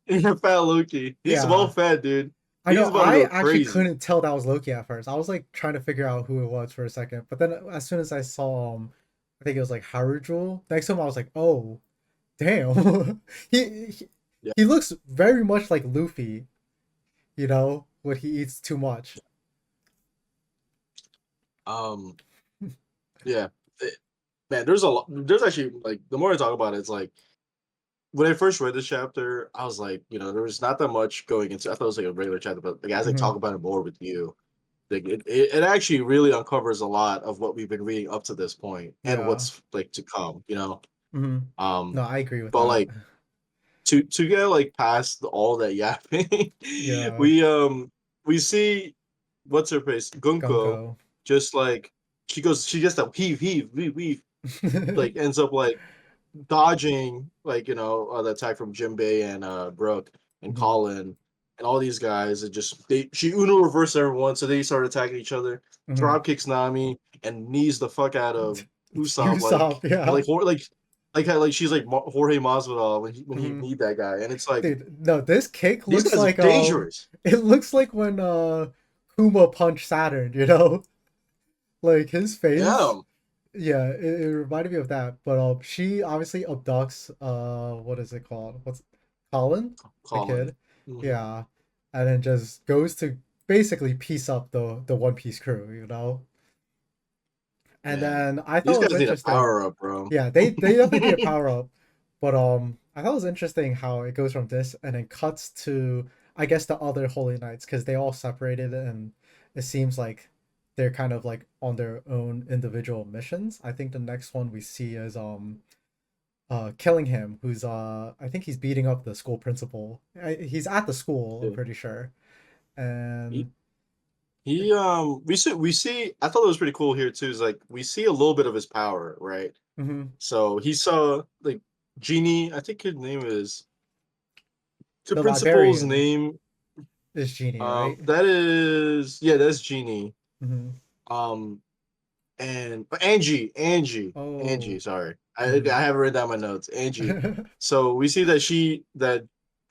Yeah, fat Loki. He's well Yeah, fed, dude. I know. He's about to I go actually crazy. couldn't tell that was Loki at first. I was like trying to figure out who it was for a second, but then as soon as I saw I think it was like Harujo next to him. I was like, oh, damn. he, he Yeah. he looks very much like Luffy. When he eats too much. Um yeah. Man, there's a lot there's actually like the more I talk about it, it's like when I first read this chapter, I was like, there was not that much going into. I thought it was like a regular chapter, but like as I Hmm. talk about it more with you, like it actually really uncovers a lot of what we've been reading up to this point and Yeah. what's like to come. Hmm. Um, No, I agree with but that. like to get like past all that yapping, Yeah. we see what's her face Gunko, Gunko. just like she gets that heave, like ends up like dodging like the attack from Jinbei and Brooke and Hmm. Colin and all these guys. And just she Uno reversed everyone, so they start attacking each other. Hmm. Drop kicks Nami and knees the fuck out of Usopp, Usopp, and yeah. like how like she's like Jorge Masvidal when he Hmm. kneed that guy, and it's like Dude, no, this kick these looks guys are like dangerous. it looks like when Kuma punched Saturn, you know? Like his face. Yeah, Yeah, it reminded me of that. But she obviously abducts what is it called? What's Colin? The Colin. kid. Hmm. Yeah. And then just goes to basically piece up the One Piece crew, you know? And Man, then I thought these it was guys need a interesting. power up, bro. Yeah, they definitely need a power up. But I thought it was interesting how it goes from this and then cuts to I guess the other Holy Knights because they all separated and it seems like they're kind of like on their own individual missions. I think the next one we see is Killingham, who's I think he's beating up the school principal. He's at the school, I'm Yeah. pretty sure. He And we see I thought it was pretty cool here too, is like we see a little bit of his power, right? mhm, So he saw like Genie, I think his name is the the principal's librarian name. is Genie, right? That is, yeah, that's Genie. Hmm. Um and Angie, Oh. sorry. I Hmm. haven't written down my notes. Angie. So we see that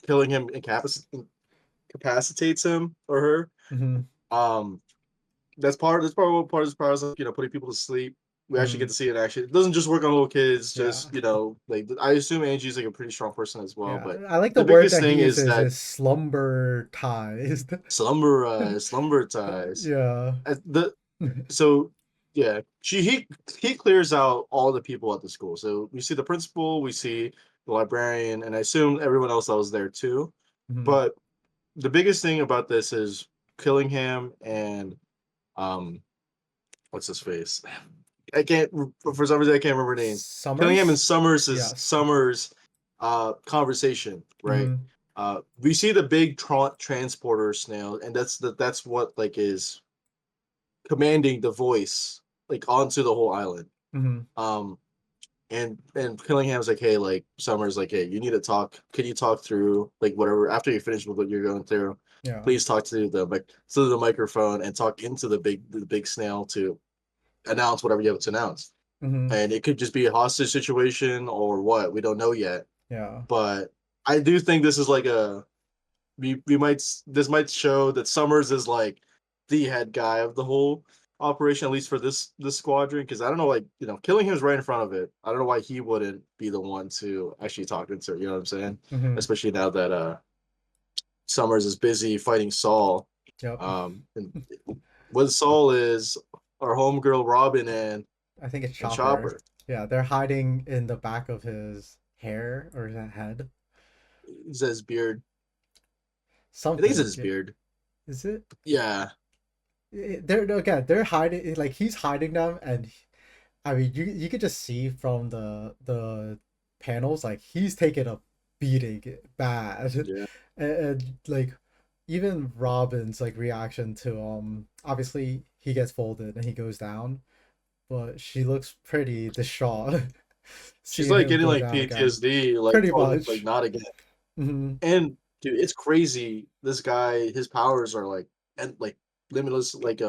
killing him incapacitates him or her. Hmm. Um that's part of what part of this process, putting people to sleep. We actually get Hmm. to see it actually. It doesn't just work on little kids, Yeah. just like I assume Angie's like a pretty strong person as well. Yeah, But I like the the word biggest that he thing is uses that is slumberized. slumber ties. Yeah. The so yeah, he clears out all the people at the school. So we see the principal, we see the librarian, and I assume everyone else that was there too. Mhm. But the biggest thing about this is Killingham and um what's his face? I can't for some reason I can't remember names. Killingham and Summers? Yes. Summers conversation, right? Mhm. We see the big transporter snail, and that's what like is commanding the voice like onto the whole island. Mhm. Um and Killingham's like, hey, like Summers, like, hey, you need to talk. Can you talk through like whatever after you finish with what you're going through? Yeah. Please talk to the microphone and talk into the big snail too. announce whatever you have to announce. Hmm. And it could just be a hostage situation or what. We don't know yet. Yeah. But I do think this is like a we might this might show that Summers is like the head guy of the whole operation, at least for this squadron. Because I don't know, like killing him is right in front of it. I don't know why he wouldn't be the one to actually talk to her. You know what I'm saying? Hmm. Especially now that Summers is busy fighting Saul. Yep. And what Saul is our homegirl Robin I think it's and Chopper. Chopper. Yeah, they're hiding in the back of his hair or his head. He says beard. I think it's Something. his beard. Is it? Yeah. They're again. They're hiding. Like he's hiding them, and I mean, you could just see from the panels, like he's taking a beating bad, Yeah. and like even Robin's like reaction to obviously he gets folded and he goes down, but she looks pretty distraught She's seeing like him getting go like down again. PTSD, like, Pretty oh, like much. not again. Hmm. And dude, it's crazy. This guy, his powers are like and like limitless, like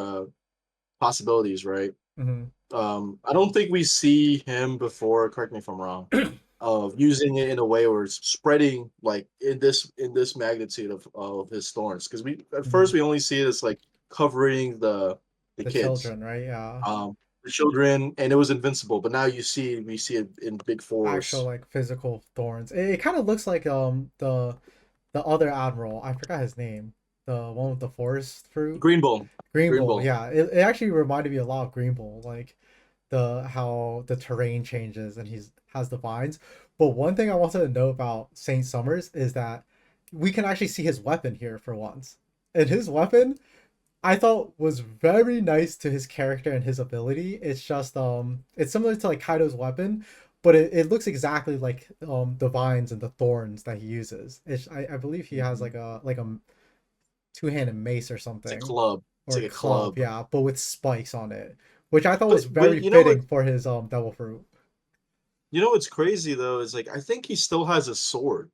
possibilities, right? Hmm. I don't think we see him before. Correct me if I'm wrong. Of using it in a way where it's spreading like in this magnitude of his thorns. Because we at Hmm. first we only see it as like covering the The kids, children, right? Yeah. the children, and it was invincible. But now we see it in big Actual force. like physical thorns. It kind of looks like the other admiral. I forgot his name. The one with the forest fruit. Green Bull, Green Green Bull. Bull. Yeah, it actually reminded me a lot of Green Bull. Like the how the terrain changes and he's has the vines. But one thing I wanted to know about Saint Summers is that we can actually see his weapon here for once. And his weapon I thought was very nice to his character and his ability. It's just it's similar to like Kaido's weapon, but it looks exactly like the vines and the thorns that he uses. I believe he has Mhm. like a two-handed mace or It's a something club. It's or like a club, club. yeah, but with spikes on it, which I thought was But very you know what? fitting for his devil fruit. You know what's crazy though is like I think he still has a sword.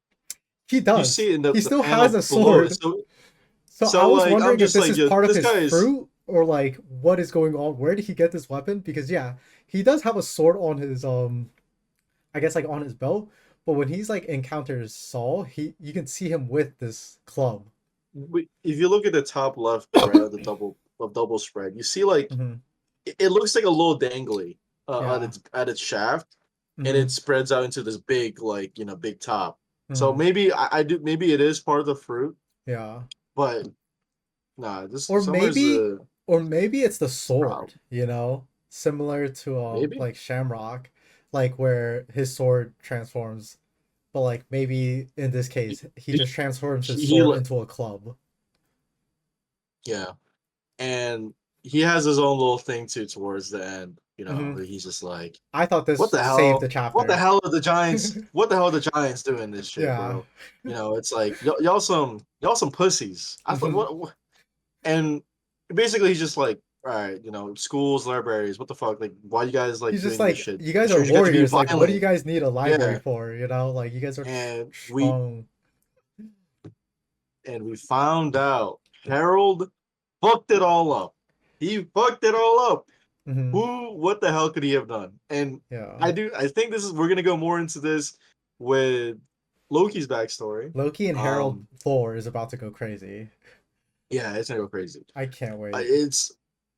He You does. see it in He the still has panel a below. sword. So So I was like I'm wondering if just this like, is yo, part of this his guy is fruit or like what is going on. Where did he get this weapon? Because yeah, he does have a sword on his I guess like on his belt, but when he's like encounters Saul, he you can see him with this club. if you look at the top left, right of the double spread, you see like Hmm. it looks like a little dangly Yeah. at its shaft, and it Hmm. spreads out into this big like big top. So Hmm. maybe I do maybe it is part of the fruit, Yeah. but nah, this Or Summer's maybe a or maybe it's the problem. sword, you know? Similar to Maybe like Shamrock, like where his sword transforms, but like maybe in this he, case he just transforms his he sword into a club. yeah, and he has his own little thing too towards the end. Hmm. Where he's just like, I thought "What this the saved the hell? What the chapter. hell are the Giants? What the hell are the Giants doing this shit, Yeah. bro?" It's like y'all some pussies. I thought Hmm. what and basically he's just like, all right, schools, libraries, what the fuck? Like, why you guys like He's just doing this like, shit? you guys are Sure, you got to be warriors. Like, what do you violent. guys need a library Yeah, for? You know, like you guys are and strong. we found out Harold fucked it all up. He fucked it all up. Hmm. What the hell could he have done? And Yeah. I think we're gonna go more into this with Loki's backstory. Loki and Harold Um, Thor is about to go crazy. yeah, it's gonna go crazy. I can't wait. It's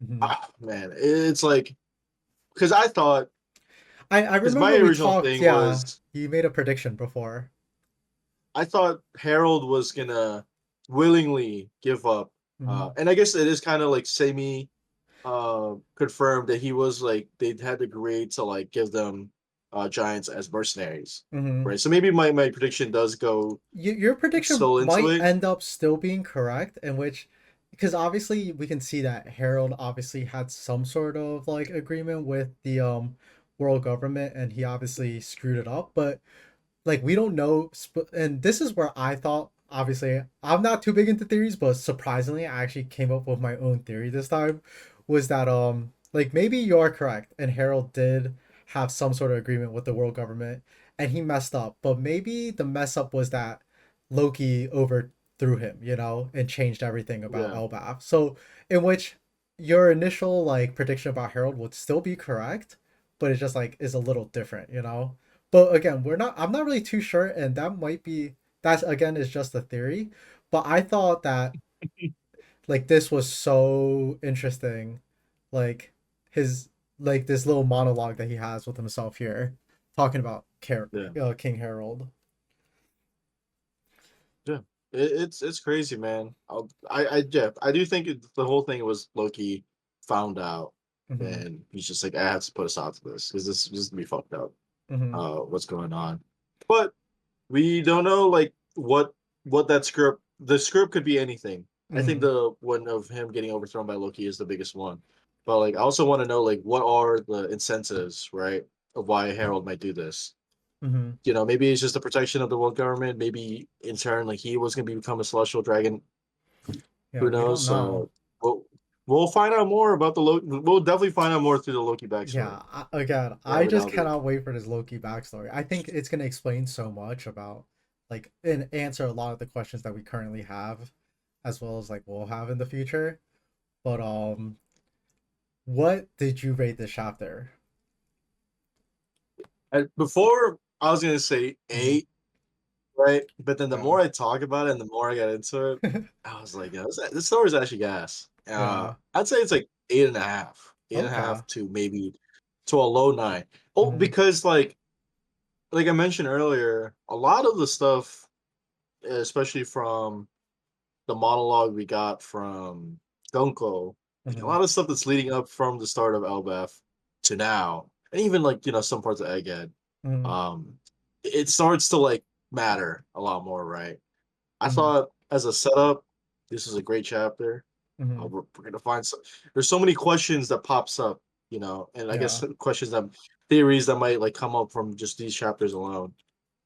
Hmm. man, it's like because I thought I because my remember we original talked. thing Yeah, was you made a prediction before. I thought Harold was gonna willingly give up, Hmm. and I guess it is kind of like semi confirmed that he was like they had agreed to like give them giants as mercenaries, Hmm. right? So maybe my prediction does go Your prediction still into might it. end up still being correct, in which, because obviously we can see that Harold obviously had some sort of like agreement with the world government, and he obviously screwed it up. But like we don't know, and this is where I thought. Obviously, I'm not too big into theories, but surprisingly, I actually came up with my own theory this time. Was that like maybe you are correct, and Harold did have some sort of agreement with the world government, and he messed up. But maybe the mess up was that Loki overthrew him, you know, and changed everything about Yeah, Elbaf. So in which your initial like prediction about Harold would still be correct, but it just like is a little different, you know. But again, we're not. I'm not really too sure, and that might be that's again is just a theory. But I thought that like this was so interesting, like his like this little monologue that he has with himself here, talking about Yeah, King Harold. yeah. It's crazy, man. Yeah, I do think the whole thing was Loki found out, Mm-hmm. and he's just like, I have to put a stop to this because this is gonna be fucked up. Mm-hmm. What's going on? But we don't know like what that script. The script could be anything. I think Mm-hmm. the one of him getting overthrown by Loki is the biggest one. But like, I also want to know like what are the incentives, right, of why Harold might do this. Mm-hmm. Maybe it's just the protection of the world government. Maybe in turn, like he was gonna become a celestial dragon. Yeah, Who we don't knows? know. We'll we'll find out more about the Loki. We'll definitely find out more through the Loki backstory. Yeah, again, I Whatever just that'll be. cannot wait for this Loki backstory. I think it's gonna explain so much about like and answer a lot of the questions that we currently have, as well as like we'll have in the future. But what did you rate this chapter? And before I was gonna say Mm-hmm. 8, right? But then the Yeah. more I talk about it and the more I got into it, I was like, yeah, this story is actually gas. Yeah. I'd say it's like 8.5, eight and a Okay. half to maybe to a low 9. Oh, Mm-hmm. because like I mentioned earlier, a lot of the stuff, especially from the monologue we got from Gunko, like a Mm-hmm. lot of stuff that's leading up from the start of Elbaf to now, and even like some parts of Egghead, Mm-hmm. um, it starts to like matter a lot more, right? I Mm-hmm. thought as a setup, this is a great chapter. Mm-hmm. We're gonna find there's so many questions that pops up, and I Yeah. guess questions that theories that might like come up from just these chapters alone.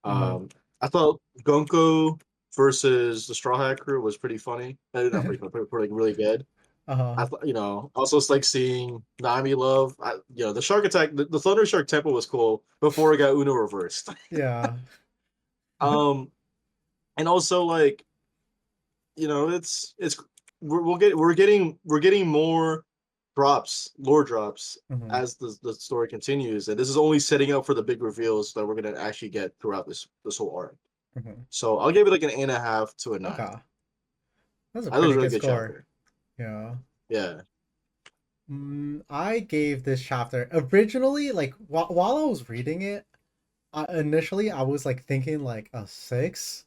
Mm-hmm. Um, I thought Gonko versus the Straw Hat Crew was pretty funny. Not pretty funny, pretty, really good. Uh-huh. I thought, also it's like seeing Nami Love. The Shark Attack, the Thunder Shark Temple was cool before it got Uno reversed. Yeah. um, and also like it's we're getting more lore drops Mm-hmm. as the story continues, and this is only setting up for the big reveals that we're gonna actually get throughout this whole arc. Mm-hmm. So I'll give it like an 8.5 to a 9. Okay. That's a I thought it was pretty a really good good score. chapter. Yeah. Yeah. I gave this chapter originally like while I was reading it, initially I was like thinking like a 6.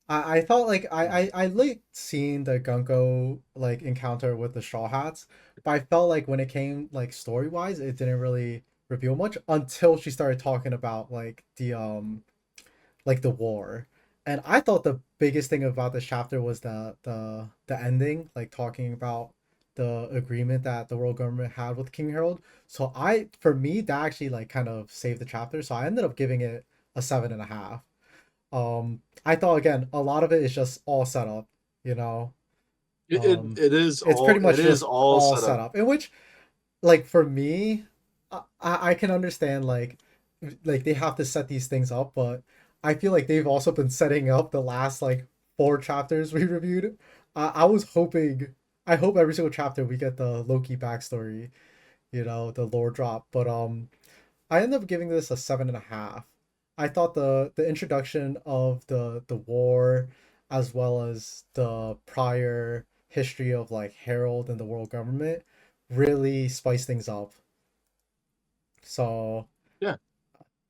I thought like I liked seeing the Gunko like encounter with the Straw Hats, but I felt like when it came like story wise, it didn't really reveal much until she started talking about like the war. And I thought the biggest thing about this chapter was the ending, like talking about the agreement that the world government had with King Harold. So for me that actually like kind of saved the chapter. So I ended up giving it a 7.5. I thought again a lot of it is just all set up, you know. It, it, it is It's pretty all it much is just all all set set up. up. In which like for me, I can understand like they have to set these things up, but I feel like they've also been setting up the last like 4 chapters we reviewed. I was hoping, I hope every single chapter we get the Loki backstory, the lore drop. But I ended up giving this a 7.5. I thought the introduction of the war, as well as the prior history of like Harold and the world government, really spiced things up. So Yeah.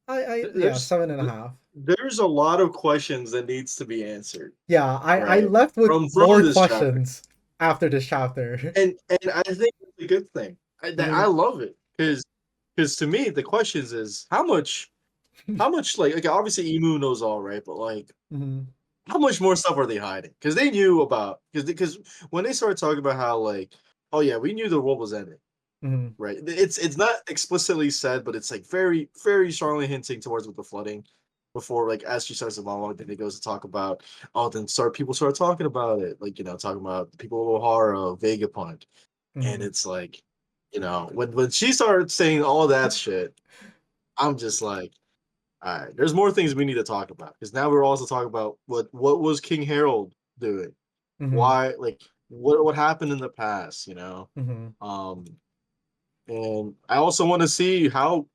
I yeah, There's 7.5. there's a lot of questions that needs to be answered, Yeah, I right? left with From more this chapter. questions after this chapter. And I think it's a good thing. I Mhm, love it because to me the questions is how much like obviously Emu knows all, right, but like mhm, how much more stuff are they hiding? Because they knew about because when they started talking about how like, oh yeah, we knew the world was ending, mhm, right? It's not explicitly said, but it's like very very strongly hinting towards with the flooding. Before like as she starts the monologue, then it goes to talk about then people start talking about it, like talking about the people of O'Hara, Vegapunk, and mhm. it's like when she started saying all that shit, I'm just like, all right, there's more things we need to talk about because now we're also talking about what was King Harold doing? Mhm. Why, like, what happened in the past, you know. Hmm. Um, and I also want to see how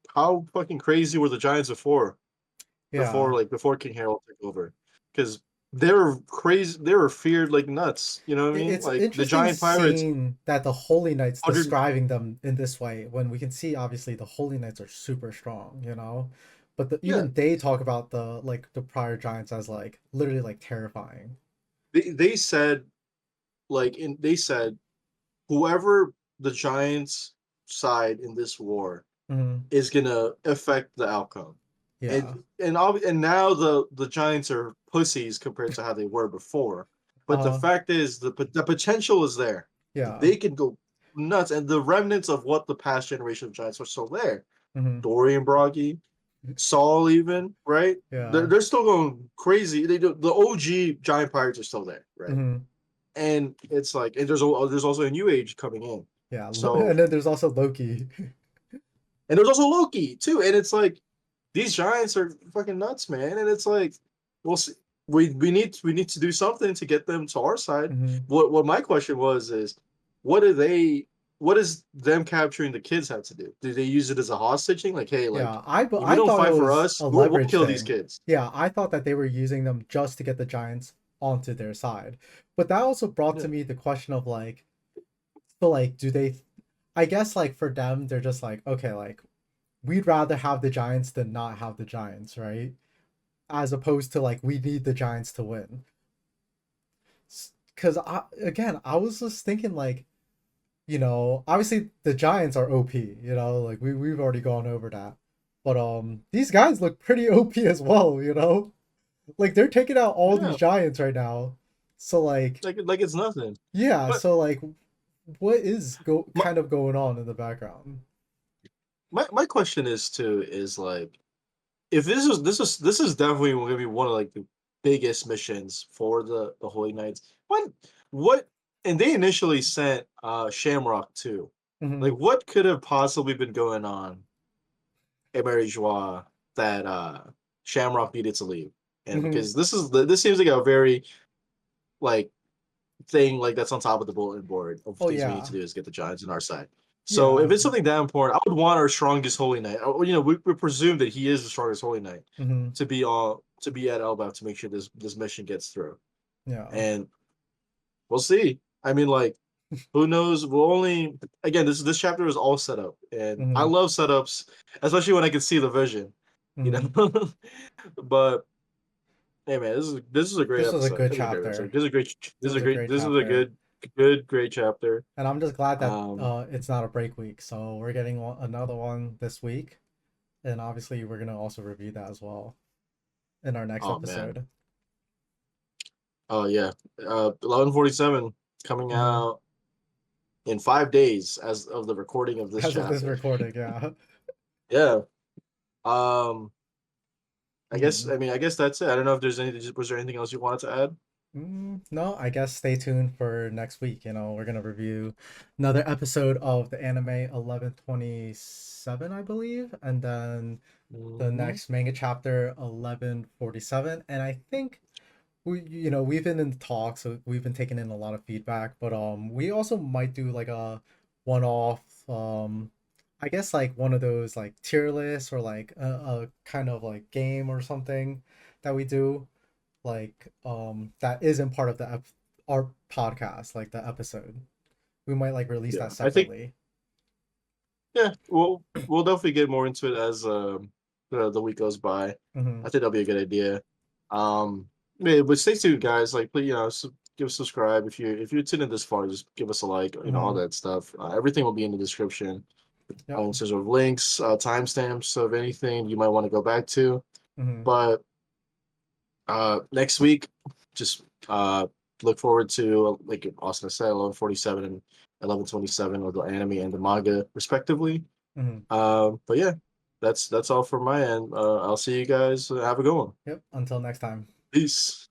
fucking crazy were the Giants Yeah. before King Harold took over, because they were crazy, they were feared like nuts. You know what I mean? It's Like the interesting Giant Pirates, seeing that the Holy Knights 100. describing them in this way when we can see obviously the Holy Knights are super strong, you know? But Yeah, even they talk about the prior giants as like literally like terrifying. they said they said whoever the Giants side in this war Hmm. is gonna affect the outcome. Yeah. And now the Giants are pussies compared to how they were before. But the Uh, fact is the potential is there. yeah. They can go nuts, and the remnants of what the past generation of Giants are still there. Hmm. Dorian Broggy, Saul, even right. Yeah. They're still going crazy. They do the OG Giant Pirates are still there, right? Hmm. And it's like, and there's also a new age coming in. Yeah. So And then there's also Loki. and there's also Loki too. And it's like these Giants are fucking nuts, man. And it's like we'll see. We need to do something to get them to our side. Hmm. What my question was is what do they what does them capturing the kids have to do? Do they use it as a hostage? Like, hey, like Yeah, if you I don't thought it fight for was us, a we'll leverage kill these thing. kids. Yeah, I thought that they were using them just to get the Giants onto their side. But that also brought to Yeah. me the question of like, so like, do they? I guess like for them, they're just like, okay, like we'd rather have the Giants than not have the Giants, right? As opposed to like we need the Giants to win. Because I was just thinking like, obviously the Giants are OP, like we've already gone over that. But these guys look pretty OP as well, Like they're taking out all these Yeah. Giants right now. So like, Like it's nothing. yeah, But so like what is my kind of going on in the background? my question is too is like if this is definitely going to be one of like the biggest missions for the Holy Knights. What and they initially sent Shamrock too. Like Hmm. what could have possibly been going on at Mary Joie that Shamrock needed to leave? And Hmm. because this seems like a very like thing like that's on top of the bulletin board of Oh things we need to yeah. do is get the Giants in our side. So Yeah. if it's something that important, I would want our strongest Holy Knight. We presume that he is the strongest Holy Knight Hmm. to be at Elba to make sure this mission gets through. Yeah. And we'll see. I mean, like, who knows? We'll only again this chapter is all set up, and I Hmm. love setups, especially when I can see the vision. You Hmm. know, but hey man, this is a great This was a episode. good This is a great episode. chapter. This This is was a a great great this is a chapter. great chapter. And I'm just glad that Um, it's not a break week. So we're getting another one this week. And obviously, we're going to also review that as well in our next oh man, episode. oh yeah, 11:47 coming Hmm. out in 5 days as of the recording of this As of this chapter. recording, yeah. Yeah. Um, Hmm. I guess that's it. I don't know if there's anything. Was there anything else you wanted to add? No, I guess stay tuned for next week. We're going to review another episode of the anime 1127, I believe. And then the Hmm. next manga chapter 1147. And I think we've been in talks, so we've been taking in a lot of feedback, but we also might do like a one-off, I guess like one of those like tier lists or like a kind of like game or something that we do like that isn't part of our podcast, like the episode. We might like release Yeah, that I think separately. yeah, we'll definitely get more into it as the week goes by. Hmm. I think that'll be a good idea. Yeah, but stay tuned, guys. Like, please, give subscribe if you're tuning this far. Just give us a like, all Hmm. that stuff. Everything will be in the description. Yep. In terms of links, timestamps of anything you might want to go back to. Hmm. But next week, just look forward to like Austin said, 11:47 and 11:27 of the anime and the manga, respectively. Hmm. But yeah, that's all from my end. I'll see you guys. Have a good one. Yep. Until next time. Peace.